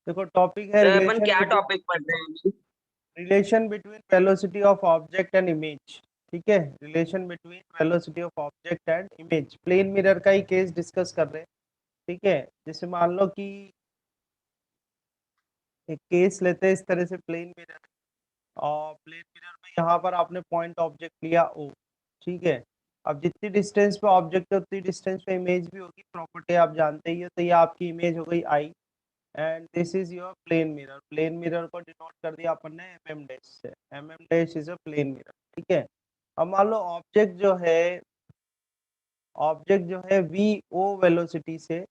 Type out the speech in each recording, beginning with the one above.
देखो टॉपिक है तो अपन क्या टॉपिक पढ़ रहे हैं अभी? Relation between velocity of object and image. ठीक है, relation between velocity of object and image, plane mirror का ही केस डिस्कस कर रहे हैं। ठीक है, जैसे मान लो कि एक केस लेते हैं इस तरह से, प्लेन मिरर, और प्लेन मिरर में यहाँ पर आपने पॉइंट ऑब्जेक्ट लिया ओ। ठीक है, अब जितनी डिस्टेंस पे ऑब्जेक्ट है उतनी डिस्टेंस पे इमेज भी होगी, प्रॉपर्टी आप जानते ही हो। तो ये आपकी इमेज हो गई I, and this is your plane mirror. Plane mirror को डिनोट कर दिया अपन ने mm डैश से, mm dash is a plane mirror. ठीक है, अब मान लो ऑब्जेक्ट जो है वी ओ वेलोसिटी से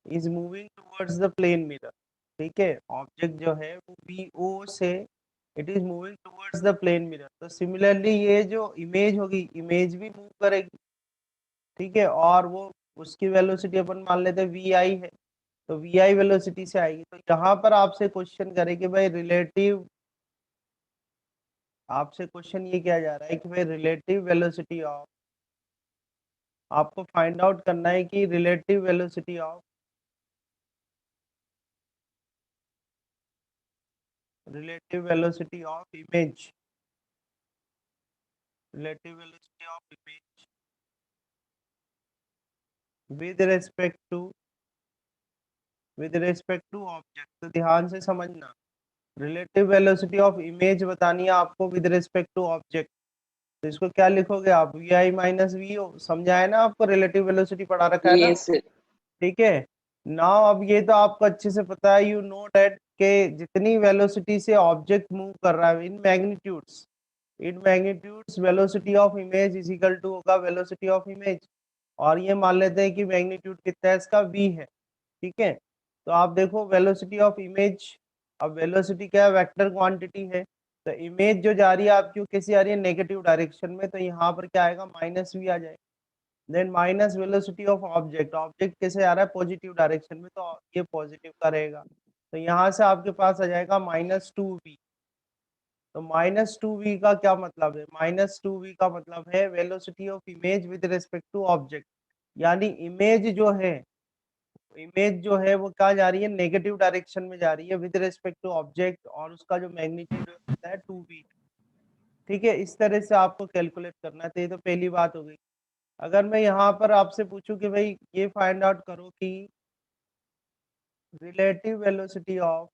is moving towards the plane mirror. ठीक है, ऑब्जेक्ट जो है वो वी ओ से it is moving towards the plane mirror. तो सिमिलरली ये जो इमेज होगी, इमेज भी मूव करेगी। ठीक है, और वो उसकी वेलोसिटी अपन मान लेते हैं वी आई है, तो वी आई वेलोसिटी से आएगी। तो यहाँ पर आपसे क्वेश्चन करे कि भाई रिलेटिव, आपसे क्वेश्चन ये किया जा रहा है कि भाई रिलेटिव वेलोसिटी ऑफ, आपको फाइंड आउट करना है कि relative velocity of image, relative velocity of image with respect to object. तो ध्यान से समझना, रिलेटिव वेलोसिटी ऑफ इमेज बतानी है आपको विद रेस्पेक्ट टू ऑब्जेक्ट। तो इसको क्या लिखोगे आप, V I minus V O. समझा है ना, आपको रिलेटिव वेलोसिटी पढ़ा रखा है ना। ये से ठीक है, नाउ अब ये तो आपको अच्छे से पता है, यू नो दैट के जितनी वेलोसिटी से ऑब्जेक्ट मूव कर रहा है in magnitudes velocity of image is equal to होगा वेलोसिटी ऑफ इमेज। और ये मान लेते हैं कि मैग्नीट्यूड कितना है इसका, v है। ठीक है, तो आप देखो वेलोसिटी ऑफ इमेज, अब वेलोसिटी क्या है, वेक्टर क्वांटिटी है। तो इमेज जो जा रही है आपकी वो कैसी आ रही है, नेगेटिव डायरेक्शन में, तो यहाँ पर क्या आएगा, माइनस वी आ जाएगा। Then minus velocity of object, object कैसे आ रहा है, पॉजिटिव डायरेक्शन में, तो ये पॉजिटिव का रहेगा। तो यहाँ से आपके पास आ जाएगा -2v। तो -2v का क्या मतलब है, -2v का मतलब है velocity of image with respect to object. यानी इमेज जो है वो क्या जा रही है, नेगेटिव डायरेक्शन में जा रही है विद रिस्पेक्ट टू ऑब्जेक्ट, और उसका जो मैग्नीट्यूड होता है 2v। ठीक है, इस तरह से आपको कैलकुलेट करना चाहिए। तो पहली बात हो गई। अगर मैं यहाँ पर आपसे पूछूं कि भाई ये फाइंड आउट करो कि रिलेटिव वेलोसिटी ऑफ,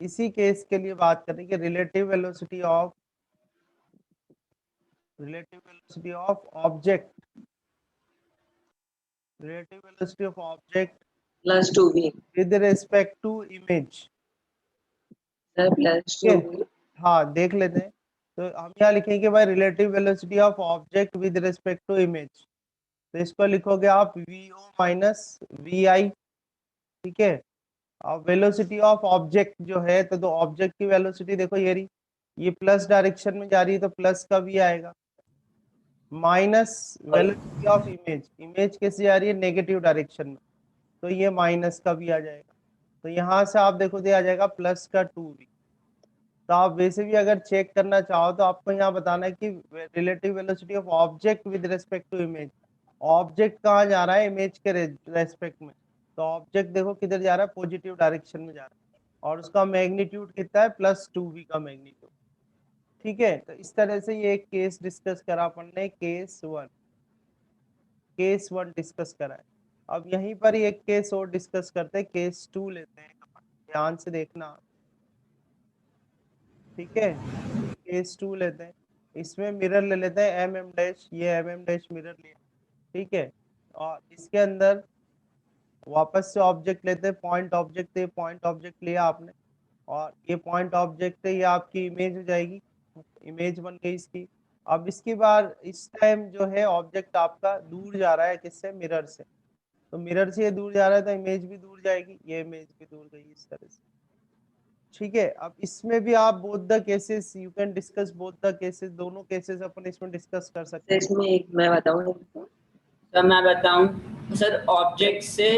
इसी केस के लिए बात करें कि relative velocity of object, relative velocity of object +2v with respect to image. Sir ठीक है, +2v। हाँ देख लेते हैं। तो हम यहाँ लिखेंगे भाई relative velocity of object with respect to image. तो इसको लिखोगे आप V O minus V I. ठीक है, अब वेलोसिटी ऑफ ऑब्जेक्ट जो है, तो ऑब्जेक्ट की वेलोसिटी देखो ये रही, ये प्लस डायरेक्शन में जा रही है, तो प्लस का भी आएगा, minus velocity of image, image कैसे जा रही है, नेगेटिव डायरेक्शन में, तो ये माइनस का भी आ जाएगा। तो यहाँ से आप देखो, आ जाएगा प्लस का 2v। तो आप वैसे भी अगर चेक करना चाहो तो आपको यहाँ बताना है कि relative velocity of object with respect to image, object कहाँ जा रहा है, इमेज के रेस्पेक्ट में। तो ऑब्जेक्ट देखो किधर जा रहा है, पॉजिटिव डायरेक्शन में जा रहा है, और उसका मैग्नीट्यूड कितना है, +2v का मैग्नीट्यूड। ठीक है, तो इस तरह से ये एक केस डिस्कस करा अपन ने, केस वन डिस्कस करा है। अब यहीं पर ही एक केस और डिस्कस करते हैं, केस 2 लेते हैं, ध्यान से देखना। ठीक है, केस 2 लेते हैं, इसमें मिरर ले लेते हैं एम डैश, ये एम डैश मिरर लिया। ठीक है, और इसके अंदर वापस से ऑब्जेक्ट लेते हैं, पॉइंट ऑब्जेक्ट है, पॉइंट ऑब्जेक्ट लिया आपने, और ये पॉइंट ऑब्जेक्ट है, ये आपकी इमेज हो जाएगी, इमेज बन गई इसकी। अब इसकी बार इस टाइम जो है ऑब्जेक्ट आपका दूर जा रहा है, किससे, मिरर से। तो मिरर से ये दूर जा रहा है, तो इमेज भी दूर जाएगी, ये इमेज भी दूर गई, इस तरह से। ठीक है, अब इसमें भी आप both the cases, you can discuss both the cases, दोनों केसेस अपन इसमें डिस्कस कर सकते सर हैं। इसमें एक मैं बताऊं। सर मैं बताऊं। सर ऑब्जेक्ट से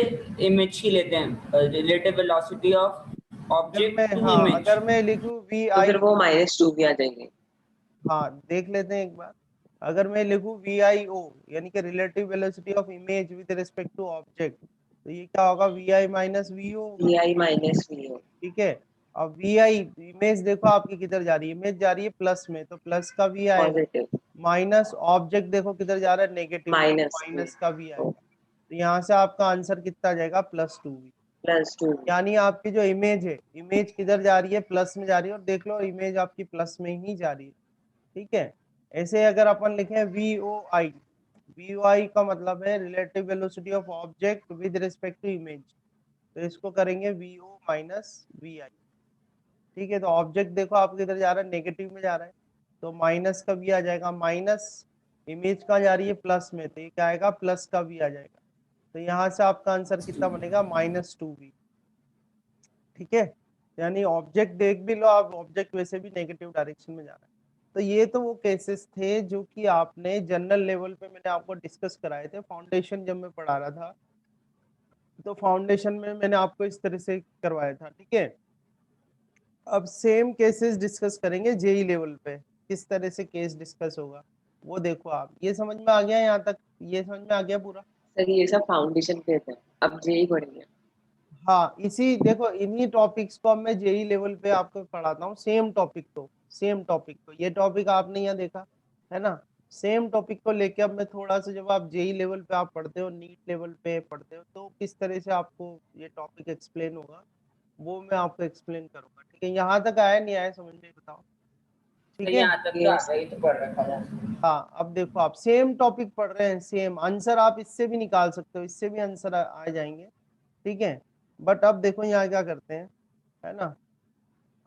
इमेज ही लेते हैं, relative velocity of object to image. अगर मैं लिखूं वी तो फिर आई वो ओ, -2v आ जाएंगे। हाँ देख लेते हैं एक बार। अगर मैं लिखूं वी आई ओ, यानी कि relative velocity of image with respect to object, तो ये क्या होगा, V I minus V O. VI minus VO। ठीक है, अब वी आई इमेज देखो आपकी किधर जा रही है, इमेज जा रही है प्लस में, तो प्लस का वी आएगा, पॉजिटिव माइनस ऑब्जेक्ट देखो किधर जा रहा है, नेगेटिव, माइनस माइनस का भी आएगा। तो यहाँ से आपका आंसर कितना आ जाएगा, +2v। +2। यानी आपकी जो इमेज है, इमेज किधर जा रही है, प्लस में जा रही है, और देख लो इमेज आपकी प्लस में ही जा रही है। ठीक है, ऐसे अगर अपन लिखें वी ओ आई, वी ओ आई का मतलब है relative velocity of object with respect to image, तो इसको करेंगे V O minus V I. ठीक है, तो ऑब्जेक्ट देखो आपके इधर जा रहा है, नेगेटिव में जा रहा है, तो माइनस का भी आ जाएगा, माइनस इमेज का जा रही है प्लस में, तो ये क्या आएगा, प्लस का भी आ जाएगा। तो यहाँ से आपका आंसर कितना बनेगा, -2v। ठीक है, यानी ऑब्जेक्ट देख भी लो आप, ऑब्जेक्ट वैसे भी नेगेटिव डायरेक्शन में जा रहा है। तो ये तो वो केसेस थे जो कि आपने जनरल लेवल पे मैंने आपको डिस्कस कराए थे, फाउंडेशन जब मैं पढ़ा रहा था, तो फाउंडेशन में मैंने आपको इस तरह से करवाया था। ठीक है, अब सेम केसेस डिस्कस करेंगे जेई लेवल पे, किस तरह से केस डिस्कस होगा वो देखो आप। ये समझ में आ गया यहाँ तक, ये समझ में आ गया पूरा? सर ये सब फाउंडेशन पे थे, अब JEE पढ़ेंगे। हाँ, इसी देखो इन्हीं टॉपिक्स को अब मैं जेई लेवल पे आपको पढ़ाता हूँ, सेम टॉपिक को, सेम टॉपिक को, ये टॉपिक आपने यहाँ देखा है ना, सेम टॉपिक को लेके अब मैं थोड़ा सा, जब आप जेई लेवल पे आप पढ़ते हो, नीट लेवल पे पढ़ते हो, तो किस तरह से आपको ये टॉपिक एक्सप्लेन होगा वो मैं आपको एक्सप्लेन करूंगा। ठीक है, यहाँ तक आया नहीं आया समझ में, बताओ? ठीक है, यहाँ तक तो आ गई, तो पढ़ रखा था। हाँ, अब देखो आप सेम टॉपिक पढ़ रहे हैं, सेम आंसर आप इससे भी निकाल सकते हो, इससे भी आंसर आ जाएंगे। ठीक है, बट अब देखो यहाँ क्या करते हैं, है ना,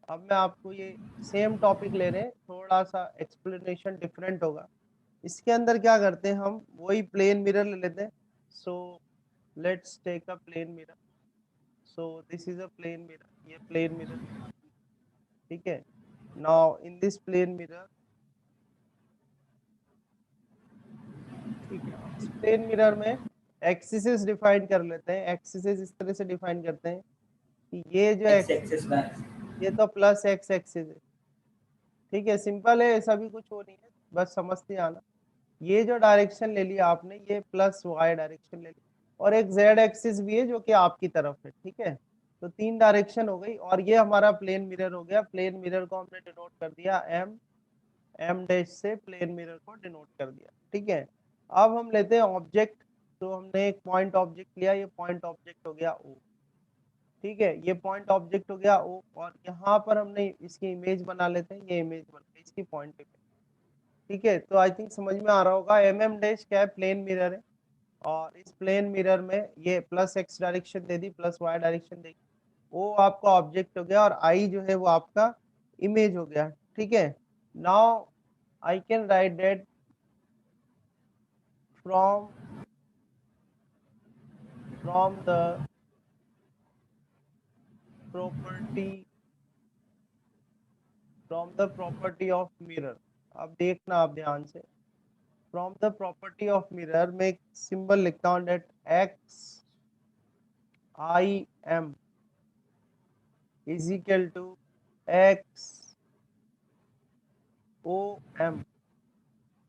अब मैं आपको ये सेम टॉपिक ले रहे हैं, थोड़ा सा एक्सप्लेनेशन डिफरेंट होगा। इसके अंदर क्या करते हैं, हम वही प्लेन मिरर ले लेते हैं। So let's take a plane mirror, so this is a plane mirror, ये प्लेन मिरर। ठीक है, now in this plane mirror, ठीक है, इस प्लेन मिरर में एक्सिस डिफाइन कर लेते हैं। एक्सिस इस तरह से डिफाइन करते हैं कि ये जो एक्स एक्सिस बाय, ये तो प्लस एक्स एक्सिस है। ठीक है, सिंपल है, ऐसा भी कुछ हो नहीं है, बस समझते आना। ये जो डायरेक्शन ले लिया आपने, ये प्लस वाई डायरेक्शन ले ली, और एक जेड एक्सिस भी है जो कि आपकी तरफ है। ठीक है, तो 3 डायरेक्शन हो गई, और ये हमारा प्लेन मिरर हो गया। प्लेन मिरर को हमने डिनोट कर दिया एम डैश से, प्लेन मिरर को डिनोट कर दिया। ठीक है, अब हम लेते हैं ऑब्जेक्ट, तो हमने एक पॉइंट ऑब्जेक्ट लिया, ये पॉइंट ऑब्जेक्ट हो गया ओ। ठीक है, ये पॉइंट ऑब्जेक्ट हो गया ओ, और यहाँ पर हमने इसकी इमेज बना लेते हैं, ये इमेज बन गई इसकी पॉइंट पे। ठीक है, तो आई थिंक समझ में आ रहा होगा, एम डैश क्या है, प्लेन मिरर है, और इस प्लेन मिरर में ये प्लस एक्स डायरेक्शन दे दी, प्लस वाई डायरेक्शन देगी, वो आपका ऑब्जेक्ट हो गया, और आई जो है वो आपका इमेज हो गया। ठीक है, now I can write that from the property of mirror। अब देखना आप ध्यान से, from the property of mirror में एक सिंबल लिखता हूं, that X I M is equal to X O M.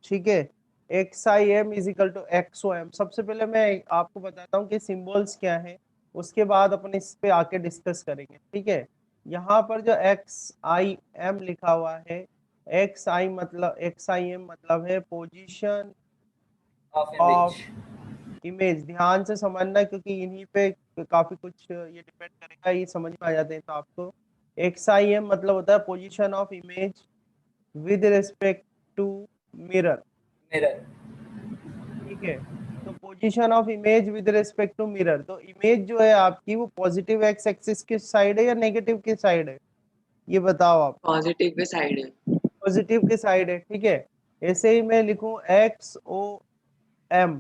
ठीक है, X I M is equal to X O M. सबसे पहले मैं आपको बताता हूँ कि सिंबल्स क्या है, उसके बाद अपन इस पे आके डिस्कस करेंगे। ठीक है, यहाँ पर जो एक्स आई एम लिखा हुआ है, एक्स आई एम मतलब है position of of image. Image. ध्यान से समझना, क्योंकि इन्हीं पे काफी कुछ ये डिपेंड करेगा, ये समझ में आ जाते हैं तो आपको। एक्स आई एम मतलब होता है position of image with respect to mirror. Mirror, ठीक है, तो position of image with respect to mirror, तो इमेज जो है आपकी वो पॉजिटिव एक्स एक्सिस के साइड है या नेगेटिव के साइड है, ये बताओ आप। पॉजिटिव पे साइड है। पॉजिटिव के साइड है। ठीक है, ऐसे ही मैं लिखूं X O M,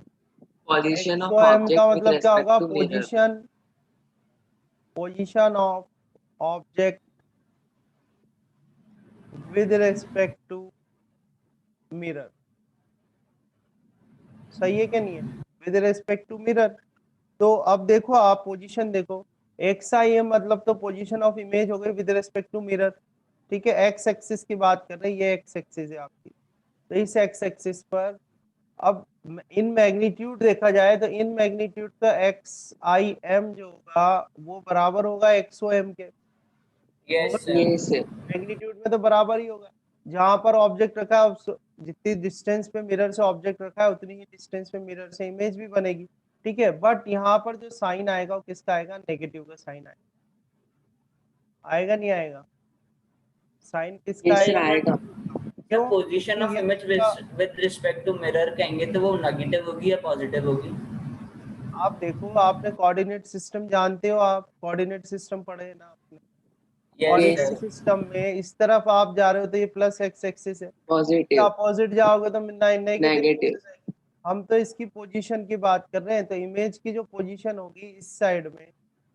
position X of O M का ऑब्जेक्ट विद मतलब क्या रेस्पेक्ट होगा, to mirror. Position of object with respect to mirror. सही है क्या नहीं है, विद रिस्पेक्ट टू मिरर। तो अब देखो आप पोजीशन देखो, एक्स आई एम मतलब तो पोजीशन ऑफ इमेज हो गई विद रिस्पेक्ट टू मिरर। ठीक है, एक्स एक्सिस की बात कर रहे हैं, ये एक्स एक्सिस है आपकी, तो इस एक्स एक्सिस पर अब इन मैग्नीट्यूड देखा जाए तो इन मैग्नीट्यूड का एक्स आई एम जो होगा वो बराबर होगा एक्सओ एम के, yes sir, Yes, sir. Magnitude में तो बराबर ही होगा। जहां पर ऑब्जेक्ट रखा है जितनी डिस्टेंस पे मिरर से ऑब्जेक्ट रखा है उतनी ही डिस्टेंस पे मिरर से इमेज भी बनेगी, ठीक है। बट यहाँ पर जो साइन आएगा वो किसका आएगा, नेगेटिव का साइन आएगा, आएगा नहीं आएगा, साइन किसका Yes, sir, आएगा, आएगा. सर क्यों? पोजीशन ऑफ क्योंकि ये image with respect to mirror कहेंगे तो वो नेगेटिव होगी या पॉजिटिव होगी? आप देखो, आपने कोऑर्डिनेट सिस्टम जानते हो, आप कोऑर्डिनेट सिस्टम पढ़े हैं ना आपने, यस कोऑर्डिनेट सर, सिस्टम में इस तरफ आप जा रहे हो तो ये प्लस एक्स एक्सिस है, Positive. अपोजिट जाओगे तो नेगेटिव Negative. एक्सिस है। हम तो इसकी पोजीशन की बात कर रहे हैं, तो इमेज की जो पोजीशन होगी इस साइड में,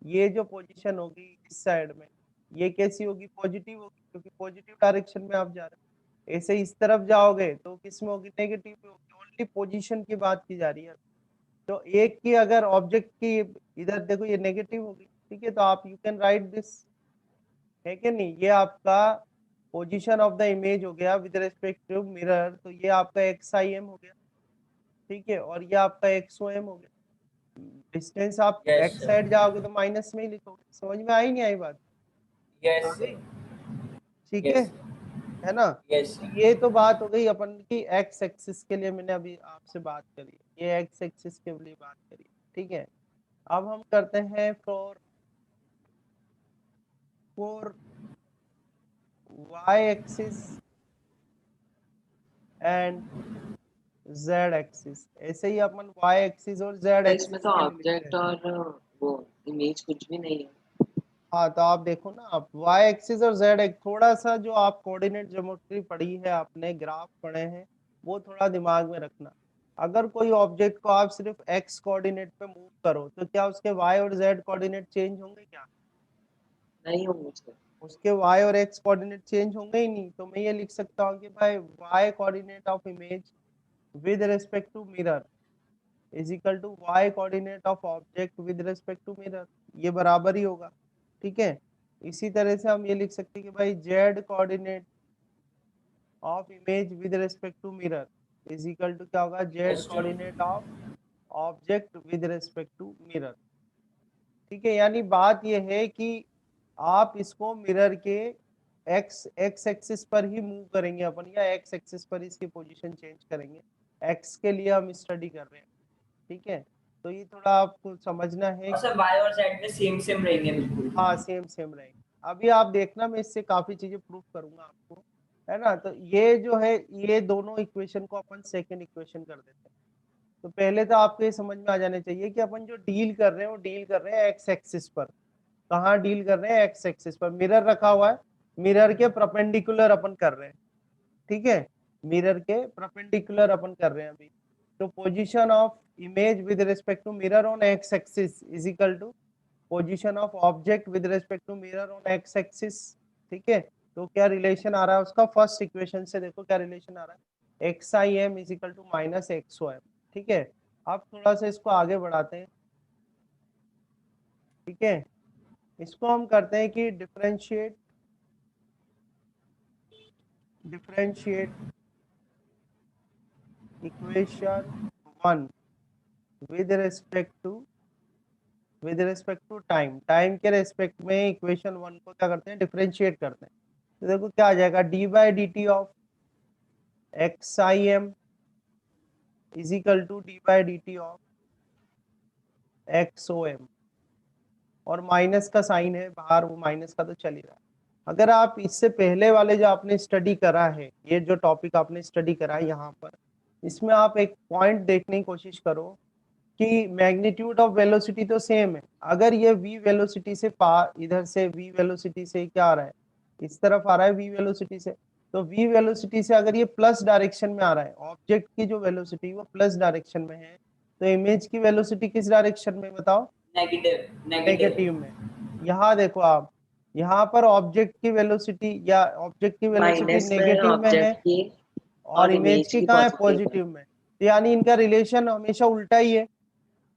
ये जो पोजीशन होगी इस साइड में, ये कैसी होगी, पॉजिटिव होगी, क्योंकि पॉजिटिव डायरेक्शन में आप जा रहे हो। ऐसे इस तरफ जाओगे तो किसमें होगी, नेगेटिव में होगी। ओनली पोजीशन की बात की जा रही है। तो एक की अगर ऑब्जेक्ट की इधर देखो ये नेगेटिव होगी, ठीक है, तो आप यू कैन राइट दिस, है कि नहीं, ये आपका पोजीशन ऑफ द इमेज हो गया विद रिस्पेक्ट टू मिरर, तो ये आपका एक्स आई एम हो गया, ठीक है, और ये आपका एक्स ओ एम हो गया। डिस्टेंस आप यस एक्स सर, साइड जाओगे तो माइनस में ही लिखोगे। समझ में आई नहीं आई बात, यस आ सर, गई, ठीक यस है ना। यस तो सर, ये तो बात हो गई अपन की एक्स एक्सिस के लिए, मैंने अभी आपसे बात करी, ये एक्स एक्सिस के लिए बात करी, ठीक है। अब हम करते हैं for y axis and z axis, ऐसे ही अपन y एक्सिस और z तो इसमें एक्सिस तो के लिए लिखते ऑब्जेक्ट हैं। और वो इमेज कुछ भी नहीं है. हाँ, तो आप देखो ना, आप y एक्सिस और z एक्सिस, थोड़ा सा जो आप कोऑर्डिनेट ज्योमेट्री पढ़ी है आपने, ग्राफ पढ़े हैं, वो थोड़ा दिमाग में रखना। अगर कोई ऑब्जेक्ट को आप सिर्फ x कोऑर्डिनेट पे मूव करो तो क्या उसके y और z कोऑर्डिनेट चेंज होंगे क्या, नहीं होंगे सर. उसके y और x कोऑर्डिनेट चेंज होंगे ही नहीं। तो मैं ये लिख सकता हूँ कि भाई y coordinate of image with respect to mirror is equal to y coordinate of object with respect to mirror, ये बराबर ही होगा, ठीक है। इसी तरह से हम ये लिख सकते हैं कि भाई z coordinate of image with respect to mirror is equal to क्या होगा, z coordinate of object with respect to mirror, ठीक है। यानी बात ये है कि आप इसको मिरर के एक्स एक्सिस पर ही मूव करेंगे अपन, या एक्स एक्सिस पर इसकी पोजीशन चेंज करेंगे, एक्स के लिए हम स्टडी कर रहे हैं, ठीक है। तो ये थोड़ा आपको समझना है और कि सर y और z में सेम रहेंगे बिल्कुल? हाँ, सेम सेम रहेंगे। अभी आप देखना, मैं इससे काफी चीजें प्रूव करूंगा आपको, है ना। तो ये जो है, ये दोनों इक्वेशन को अपन सेकंड इक्वेशन कर देते हैं। तो पहले तो आपको ये समझ में आ जाने चाहिए कि अपन जो डील कर रहे हैं वो डील कर रहे हैं एक्स एक्सिस पर। कहाँ डील कर रहे हैं, एक्स एक्सिस पर, मिरर रखा हुआ है, मिरर के परपेंडिकुलर अपन कर रहे हैं, ठीक है, मिरर के परपेंडिकुलर अपन कर रहे हैं अभी। तो position of image with respect to mirror on X axis is equal to position of object with respect to mirror on X axis, ठीक है। तो क्या रिलेशन आ रहा है उसका, फर्स्ट इक्वेशन से देखो क्या रिलेशन आ रहा है, X I M is equal to minus X O M, ठीक है। अब थोड़ा सा इसको आगे बढ़ाते हैं, ठीक है। इसको हम करते हैं कि differentiate equation 1 with respect to time के रेस्पेक्ट में इक्वेशन 1 को क्या करते हैं, डिफरेंशिएट करते हैं। तो देखो क्या आ जाएगा, D by D T of X I M is equal to D by D T of X O M, और माइनस का साइन है बाहर, वो माइनस का तो चल ही रहा है। अगर आप इससे पहले वाले जो आपने स्टडी करा है, ये जो टॉपिक आपने स्टडी करा है यहाँ पर, इसमें आप एक पॉइंट देखने की कोशिश करो कि मैग्नीट्यूड ऑफ वेलोसिटी तो सेम है। अगर ये v वेलोसिटी से इधर से v वेलोसिटी से क्या आ रहा है, इस तरफ आ रहा है v वेलोसिटी से, तो v वेलोसिटी से अगर ये प्लस डायरेक्शन में आ रहा है, ऑब्जेक्ट की जो वेलोसिटी वो प्लस डायरेक्शन में है, तो इमेज की वेलोसिटी किस डायरेक्शन में बताओ, नेगेटिव में। यहाँ देखो आप, यहाँ पर ऑब्जेक्ट की वेलोसिटी माइनस में नेगेटिव में है ऑब्जेक्ट की और इमेज की कहाँ है, पॉजिटिव है. पॉजिटिव में। तो यानी इनका रिलेशन हमेशा उल्टा ही है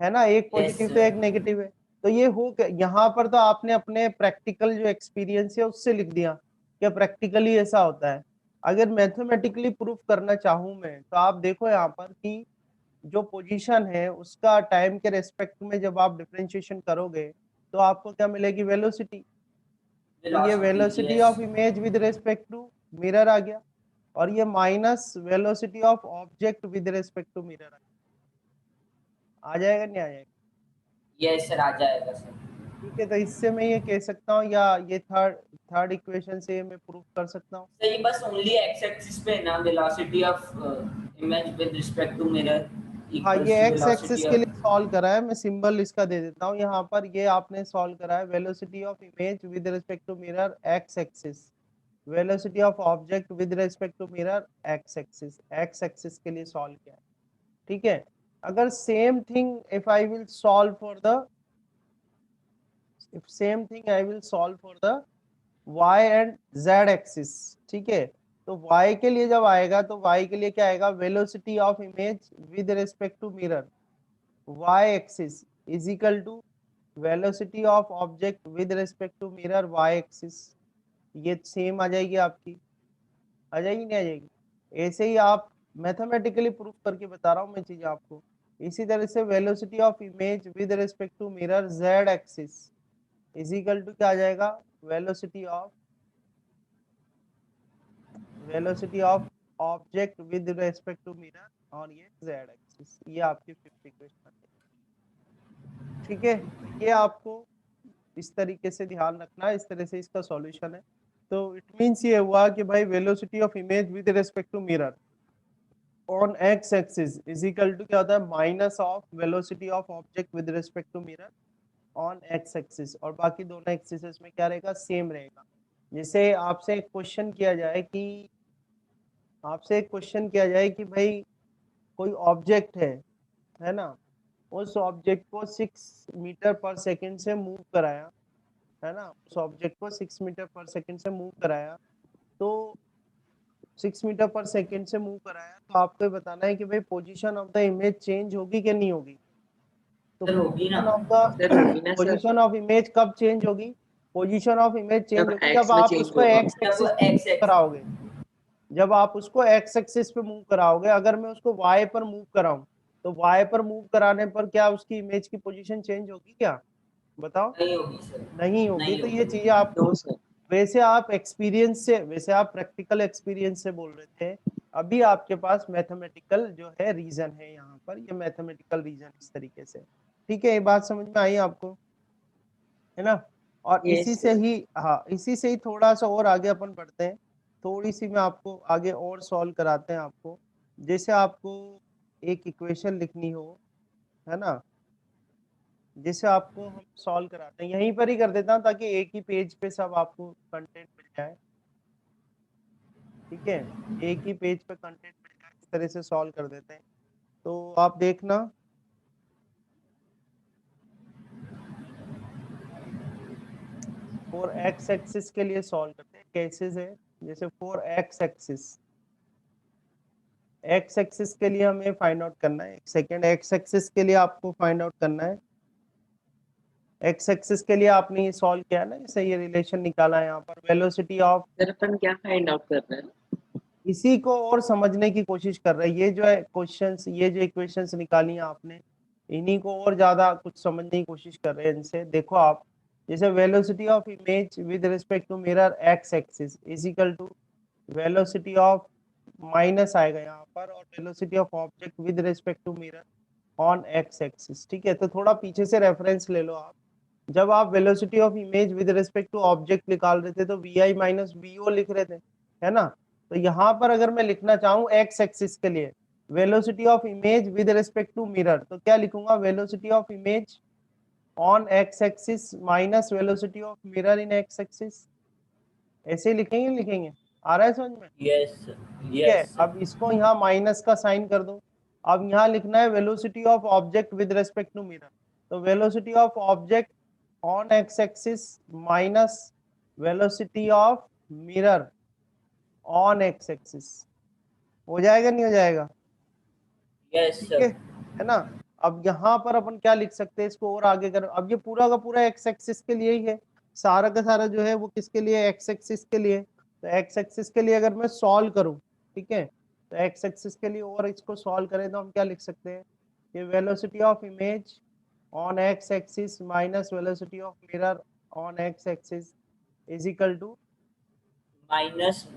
ना, एक यस पॉजिटिव तो एक सर, नेगेटिव है। तो ये हो यहाँ पर तो आपने अपने प्रैक्टिकल जो एक्सपीरियंस है उससे लिख दिया कि प्रैक्टिकली ऐसा होता है। अगर मैथमेटिकली प्रूफ करना चाहूँ मैं, तो आप देखो यहाँ पर कि जो पोजीशन है उसका टाइम के रेस्पेक्ट में जब आप डिफरेंशिएशन करोगे तो आपको क्या मिलेगी, वेलोसिटी। तो ये velocity of image with respect to mirror आ गया, और ये minus velocity of object with respect to mirror आ जाएगा, नहीं आ जाएगा? यस सर, आ जाएगा सर। ठीक है, तो इससे मैं ये कह सकता हूँ, या ये थर्ड इक्वेशन से मैं प्रूव कर सकता हूँ। सर ये बस ओनली एक्स एक्सिस पे ना, velocity of image with respect to mirror हाँ, इक्वल्स ये टू एक्स एक्सिस वेलोसिटी के लिए ऑफ। सॉल्व करा है, मैं सिंबल इसका दे देता हूँ यहाँ पर। ये आपने सॉल्व करा है velocity of image with respect to mirror X axis, velocity of object with respect to mirror X axis के लिए सॉल्व किया है। ठीक है, अगर same thing if I will solve for the y and z axis, ठीक है, तो y के लिए जब आएगा तो y के लिए क्या आएगा, velocity of image with respect to mirror y axis is equal to velocity of object with respect to mirror y axis. ये सेम आ जाएगी आपकी, आ जाएगी नहीं आ जाएगी? ऐसे ही आप मैथमेटिकली प्रूफ करके बता रहा हूँ मैं चीज आपको। इसी तरह से velocity of image with respect to mirror z axis is equal to क्या आ जाएगा, velocity of object with respect to mirror और ये z एक्सिस। ये आपकी फिफ्थ इक्वेशन। ठीक है, ये आपको इस तरीके से ध्यान रखना है, इस तरह से इसका सॉल्यूशन है। तो इट मींस ये हुआ कि भाई velocity of image with respect to mirror on X axis is equal to क्या होता है, minus of velocity of object with respect to mirror on X axis, और बाकी दोनों एक्सिस में क्या रहेगा, सेम रहेगा। जैसे आपसे एक क्वेश्चन किया जाए कि भाई कोई ऑब्जेक्ट है ना, उस ऑब्जेक्ट को 6 मीटर पर सेकंड से मूव कराया, है ना, उस ऑब्जेक्ट को 6 मीटर पर सेकंड से मूव कराया, तो 6 मीटर पर सेकंड से मूव कराया, तो आपको ये बताना है कि भाई position of the image change होगी कि नहीं होगी। तो सर होगी ना। सर होगी ना सर, पोजीशन ऑफ इमेज कब चेंज होगी, पोजीशन ऑफ इमेज चेंज जब होगी एक्स जब में आप चेंज उसको होगा। एक्स जब वो एक्सिस एक्स कराओगे, जब आप उसको एक्स एक्सिस पे मूव कराओगे। अगर मैं उसको वाई पर मूव कराऊं तो वाई पर मूव कराने पर क्या उसकी इमेज की पोजीशन चेंज होगी क्या, बताओ? नहीं होगी सर, नहीं होगी। नहीं तो ये होगी। चीजें आपको, नो सर, वैसे आप एक्सपीरियंस से, वैसे आप प्रैक्टिकल एक्सपीरियंस से बोल रहे थे, अभी आपके पास मैथमेटिकल जो है रीजन है यहाँ पर, ये मैथमेटिकल रीजन इस तरीके से। ठीक है, ये बात समझ में आई आपको, है ना? और इसी यस से सर, ही, हाँ, इसी से ही थोड़ा सा और आगे अपन बढ़ते हैं। थोड़ी सी मैं आपको आगे और सॉल्व कराते हैं आपको। जैसे आपको एक इक्वेशन लिखनी हो, है ना, जैसे आपको हम सॉल्व कराते हैं, यहीं पर ही कर देता हूँ ताकि एक ही पेज पे सब आपको कंटेंट मिल जाए। ठीक है, एक ही पेज पे कंटेंट मिल जाए, इस तरह से सॉल्व कर देते हैं। तो आप देखना, फॉर एक्स एक्सिस के लिए सॉल्व करते हैं, केसेस है। जैसे फॉर एक्स एक्सिस के लिए हमें फाइंड आउट करना है, एक सेकेंड, एक्स एक्सिस के लिए आपको फाइंड आउट करना है। एक्स एक्सिस के लिए आपने ये सॉल्व किया ना, जैसे ये रिलेशन निकाला है यहाँ पर, वेलोसिटी ऑफ, सर अपन क्या फाइंड आउट कर रहे हैं? इसी को और समझने की कोशिश कर रहे हैं। ये जो है क्वेश्चंस, ये जो इक्वेशंस निकाली हैं आपने, इन्हीं को और ज्यादा कुछ समझने की कोशिश कर रहे हैं इनसे। देखो आप, जैसे velocity of image with respect to mirror X axis is equal to velocity of, minus आएगा यहाँ पर, और velocity of object with respect to mirror on X axis. ठीक है, तो थोड़ा पीछे से रेफरेंस ले लो आप। जब आप velocity of image with respect to object निकाल रहे थे तो V I minus V O लिख रहे थे, है ना? तो यहाँ पर अगर मैं लिखना चाहूँ एक्स एक्सिस के लिए velocity of image with respect to mirror, तो क्या लिखूंगा, velocity of image on X axis minus velocity of mirror in X axis. ऐसे ही लिखेंगे, आ रहा है समझ में? यस सर, ठीक है, यस सर। अब इसको यहाँ माइनस का साइन कर दो। अब यहाँ लिखना है velocity of object with respect to mirror, तो velocity of object on X axis minus velocity of mirror on X axis. हो जाएगा नहीं हो जाएगा? यस ठीक सर। है ना? अब यहाँ पर अपन क्या लिख सकते हैं, इसको और आगे कर, अब ये पूरा का पूरा एक्स एक्सिस के लिए ही है, सारा का सारा जो है वो किसके लिए, एक्स एक्सिस के लिए। तो एक्स एक्सिस के लिए अगर मैं सॉल्व करूं, ठीक है, तो एक्स एक्सिस के लिए और इसको सॉल्व करें तो हम क्या लिख सकते हैं कि velocity of image on X axis minus velocity of mirror on X axis is equal to minus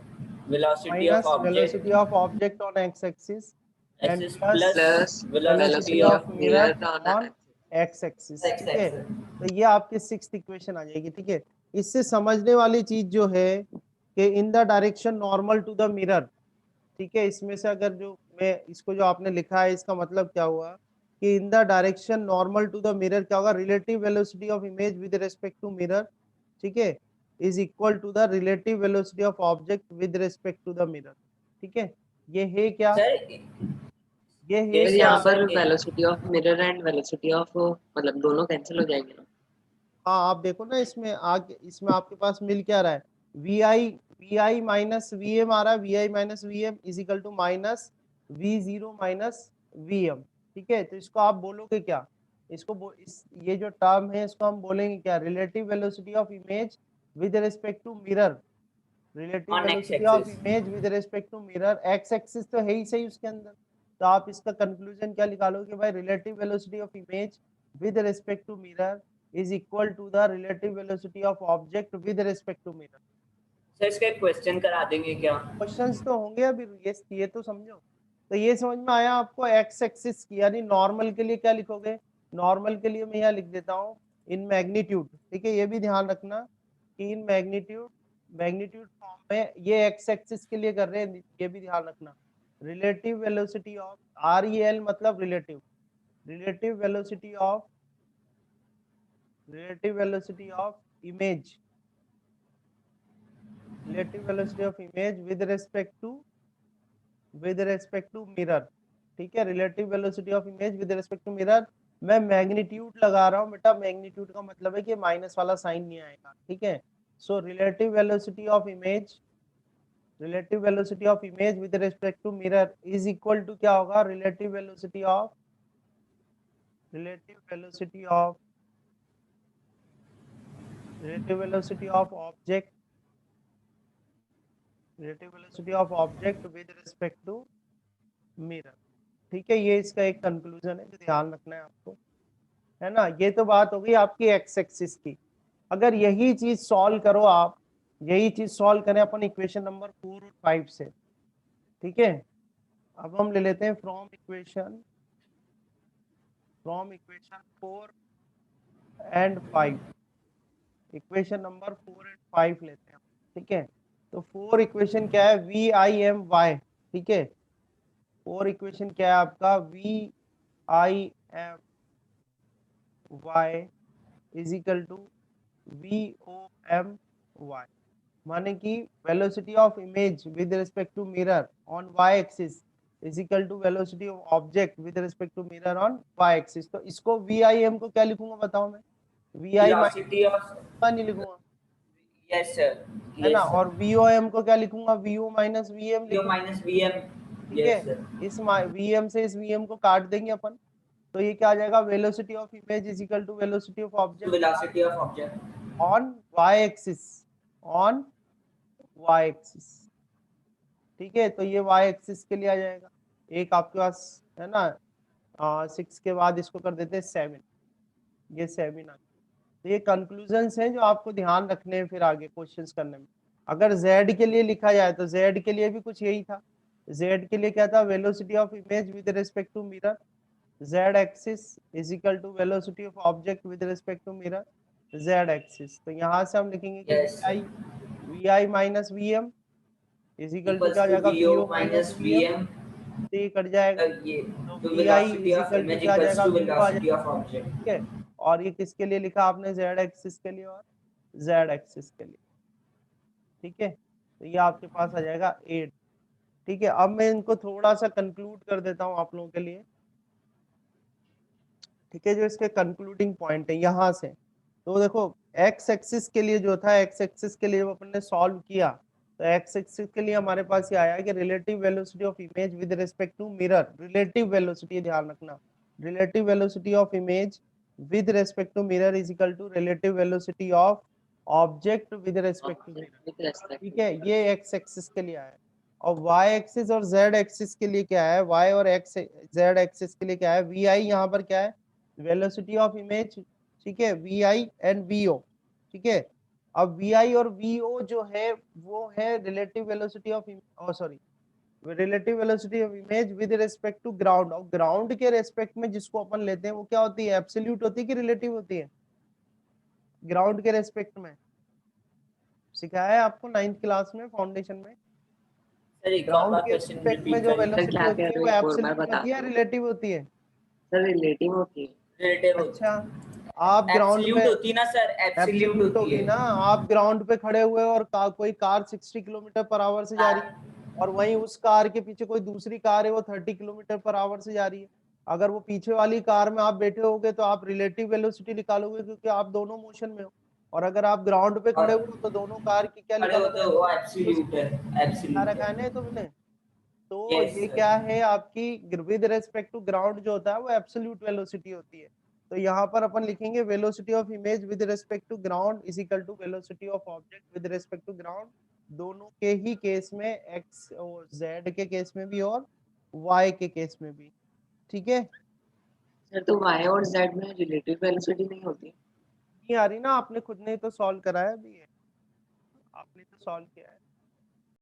velocity of minus object velocity of object on X axis and axis plus plus Plus velocity velocity velocity of of mirror mirror on on X axis, X ठीक है। Axis. तो ये आपकी sixth equation आ जाएगी, ठीक है। इससे समझने वाली चीज जो है कि in the direction normal to the mirror, ठीक है। इसमें से अगर जो मैं इसको जो आपने लिखा है इसका मतलब क्या हुआ कि in the direction normal to the mirror क्या होगा, relative velocity of image with respect to mirror, ठीक है, is equal to the relative velocity of object with respect to the mirror, ठीक है। ये है क्या, सर ये है ये फिर क्या, यहाँ आंसर पर के velocity of mirror and velocity of मतलब दोनों कैंसिल हो जाएंगे ना। हाँ आप देखो ना इसमें आगे, इसमें आपके पास मिल क्या रहा है, V I minus V M आ रहा है, V I minus V M is equal to minus V zero minus V M, ठीक है। तो इसको आप बोलोगे क्या, ये जो टर्म है इसको हम बोलेंगे क्या, relative velocity of image with respect to mirror, relative on X velocity of axis. Image with respect to mirror, X axis तो है ही सही उसके अंदर। तो आप इसका कंक्लूजन क्या निकालोगे भाई, relative velocity of image with respect to mirror is equal to the relative velocity of object with respect to mirror। Sir इसका एक क्वेश्चन करा देंगे क्या? क्वेश्चंस तो होंगे अभी, ये तो समझो। तो ये समझ में आया आपको, एक्स एक्सिस की यानी नॉर्मल के लिए क्या लिखोगे, नॉर्मल के लिए मैं यहाँ लिख देता हूँ इन मैग्नीट्यूड, ठीक है। ये भी ध्यान रखना कि इन मैग्नीट्यूड फॉर्म में ये एक्स एक्सिस के लिए कर रहे हैं, ये भी ध्यान रखना। रिलेटिव वेलोसिटी ऑफ REL मतलब relative velocity of image, relative velocity of image with respect to mirror, ठीक है। relative velocity of image with respect to mirror, मैं मैग्नीट्यूड लगा रहा हूँ बेटा, मैग्नीट्यूड का मतलब है कि माइनस वाला साइन नहीं आएगा, ठीक है। So relative velocity of image with respect to mirror is equal to क्या होगा, relative velocity of object with respect to mirror, ठीक है। ये इसका एक कंक्लूजन है जो ध्यान रखना है आपको, है ना। ये तो बात हो गई आपकी एक्स एक्सिस की। अगर यही चीज सॉल्व करो आप, यही चीज सॉल्व करें अपन इक्वेशन नंबर 4 और 5 से, ठीक है। अब हम ले लेते हैं from equation 4 and 5, equation number 4 and 5 लेते हैं, ठीक है। तो 4 इक्वेशन क्या है, वी आई एम वाई, ठीक है। 4 इक्वेशन क्या है आपका, V I M Y is equal to V O M Y, माने कि velocity of image with respect to mirror on Y axis is equal to velocity of object with respect to mirror on Y axis. तो इसको we I M को क्या लिखूंगा बताओ, मैं we I velocity of नहीं लिखूंगा, यस सर, है ना। यस सर, और वी ओ एम को क्या लिखूंगा, V O minus V M V O लिखूंगा, माइनस वीएम। ठीक यस है। सर। इस वी एम से इस वी एम को काट देंगे अपन, तो ये क्या आ जाएगा, velocity of image is equal to velocity of object velocity of object on Y axis, on Y axis, ठीक है। तो ये वाई एक्सिस के लिए आ जाएगा। एक आपके पास है ना 6 के बाद इसको कर देते हैं 7, ये 7 आ गया। तो ये कंक्लूजन्स हैं जो आपको ध्यान रखने हैं फिर आगे क्वेश्चंस करने में। अगर z के लिए लिखा जाए तो z के लिए भी कुछ यही था, z के लिए क्या था, velocity of image with respect to mirror, z axis is equal to velocity of object with respect to mirror, z axis. तो यहाँ से हम लिखेंगे कि yes vi minus vm is equal to equals क्या हो टू जाएगा, V O vo minus minus vm, V M. तो ये कट जाएगा। ये तो तो vi velocity is of equal to image क्या आ इक्वल्स जाएगा, टू vo आ वेलोसिटी जाएगा, ऑफ ऑब्जेक्ट। ठीक है। और ये किसके लिए लिखा आपने, z एक्सिस के लिए और z एक्सिस के लिए, ठीक है। तो ये आपके पास आ जाएगा 8, ठीक है। अब मैं इनको थोड़ा सा कंक्लूड कर देता हूँ आप लोगों के लिए, ठीक है। जो इसके कंक्लूडिंग पॉइंट है यहाँ से, तो देखो एक्स एक्सिस के लिए जो था, एक्स एक्सिस के लिए अपन ने सॉल्व किया, तो एक्स एक्सिस के लिए हमारे पास ये आया कि relative velocity of image with respect to mirror, relative velocity ध्यान रखना, relative velocity of image with respect to mirror is equal to relative velocity of object with respect to mirror, With respect ठीक to है। ये x axis के लिए आया। और y axis और z एक्सिस के लिए क्या है, y और x z एक्सिस के लिए क्या है, vi यहाँ पर क्या है, वेलोसिटी ऑफ इमेज, ठीक है, vi एंड vo, ठीक है। अब vi और vo जो है वो है relative velocity of sorry relative velocity of image with respect to ground, और ग्राउंड के रेस्पेक्ट में जिसको अपन लेते हैं वो क्या होती है, एब्सोल्यूट होती है कि रिलेटिव होती है, ग्राउंड के रेस्पेक्ट में सिखाया है आपको 9th क्लास में फाउंडेशन में। सर एक ग्राउंड बार के क्वेश्चन रेस्पेक्ट में रिपीट जो करिए। सर वेलोसिटी क्या होती कह है रहे वो हो, एक और बार एब्सोल्यूट बता होती है, दो। रिलेटिव होती है। सर रिलेटिव होती है। रिलेटिव अच्छा, आप ग्राउंड एब्सोल्यूट पे होती ना सर, एब्सोल्यूट एब्सोल्यूट होती होगी है। ना, आप ग्राउंड पे खड़े हुए और कोई कार 60 किलोमीटर पर आवर से जा रही है और वहीं उस कार के पीछे कोई दूसरी कार है वो 30 किलोमीटर पर आवर से जा रही है, अगर वो पीछे वाली कार में आप बैठे होगे तो आप रिलेटिव वेलोसिटी निकालोगे क्योंकि आप दोनों मोशन में हो, और अगर आप ग्राउंड पे खड़े और हो तो दोनों कार की क्या खड़े हो निकालोगे, तो वो एब्सोल्यूट एब्सोल्यूट वेलोसिटी। है, सिखा एब्सोल्यूट रखा है है। ना तुमने। तो यस ये सर। क्या है आपकी विद रेस्पेक्ट टू ग्राउंड जो होता है वो एब्सोल्यूट वेलोसिटी होती है। तो यहाँ पर अपन लिखेंगे velocity of image with respect to ground is equal to velocity of object with respect to ground, दोनों के ही केस में, एक्स और जेड के केस में भी और वाई के केस में भी, ठीक है। सर तो y और z में रिलेटिव वेलोसिटी नहीं होती? नहीं आ रही ना, आपने खुद ने तो सॉल्व करा है अभी, आपने तो सॉल्व किया है।